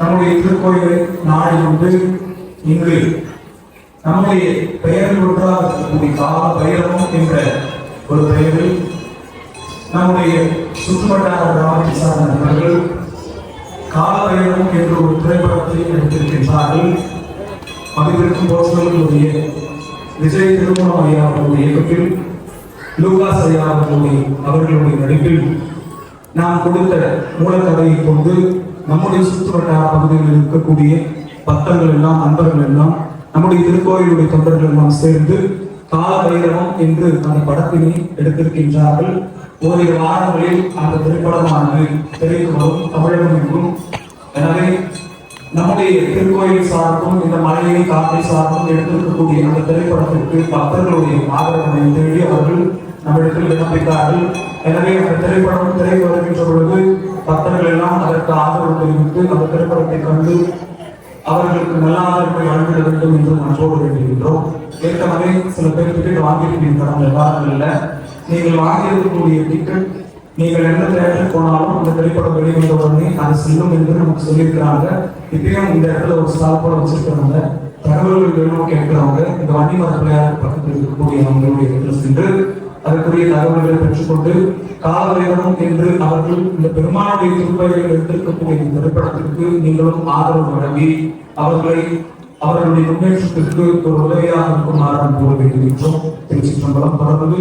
நம்முடைய திருக்கோயிலை நாடி வந்து இங்கு நம்முடைய பெயரில் ஒன்றாக இருக்கக்கூடிய கால பைரவம் என்ற ஒரு பெயரில் நம்முடைய சுற்றுவட்டார கிராமத்தை சார்ந்த நண்பர்கள் கால பைரவம் என்ற ஒரு திரைப்படத்தை எடுத்திருக்கின்றார்கள். மகிழ்ச்சிக்கும் போஸ்டர்களுடைய விஜய் திருமணம் ஐயா அவர்களுடைய இயக்கத்தில் லூகாஸ் ஐயா அவர்களுடைய நடிப்பில் நாம் கொடுத்த மூலக்கதையை கொண்டு நம்முடைய சுற்றுவட்டார பகுதிகளில் இருக்கக்கூடிய பக்தர்கள் எல்லாம் நண்பர்கள் எல்லாம் நம்முடைய திருக்கோயிலுடைய தொண்டர்கள் எல்லாம் சேர்ந்து கால பைரவம் என்று அந்த படத்தினை எடுத்திருக்கின்றார்கள். ஓரிரு வாரங்களில் அந்த திரைப்படமானது திரைக்கு வரும் தமிழகம் என்றும். எனவே நம்முடைய திருக்கோயில் சார்ந்தும் இந்த மலையை காற்றை சார்ந்தும் எடுத்திருக்கக்கூடிய அந்த திரைப்படத்திற்கு பக்தர்களுடைய ஆதரவை தேடி அவர்கள் நம்மிடத்தில் விண்ணப்பித்தார்கள். எனவே அந்த திரைப்படம் திரைக்கு வருகின்ற பொழுது பக்தர்கள் எல்லாம் அதற்கு ஆதரவு தெரிவித்து அந்த திரைப்படத்தை கண்டு அவர்களுக்கு நல்ல ஆதரவை வழங்கிட வேண்டும் என்று அன்போடு வேண்டுகின்றோம். ஏற்கனவே சில பேர் டிக்கெட் வாங்கியிருக்கீங்க கடந்த காலங்களில். நீங்கள் வாங்கியிருக்கக்கூடிய டிக்கெட் நீங்கள் எந்த தேட்டருக்கு போனாலும் அந்த திரைப்படம் வெளிவந்த உடனே அது செல்லும் என்று நமக்கு சொல்லியிருக்கிறாங்க. இப்பயும் இந்த இடத்துல ஒரு ஸ்டால் போட வச்சிருக்கிறாங்க. தகவல்கள் வேணும் கேட்கிறவங்க இந்த வண்டி மரப்பிள்ளையார் பக்கத்தில் இருக்கக்கூடிய அவங்களுடைய இடத்துல சென்று அதற்குரிய தகவல்களை பெற்றுக்கொண்டு கால பைரவம் என்று அவர்கள் இந்த பெருமானுடைய திருப்பதியில் எடுத்திருக்கக்கூடிய இந்த திரைப்படத்திற்கு நீங்களும் ஆதரவு வழங்கி அவர்களுடைய முன்னேற்றத்திற்கு ஒரு உதவியாக இருக்குமாறு போல வேண்டுகின்றோம். திருச்சிற்றம்பலம் தொடர்ந்து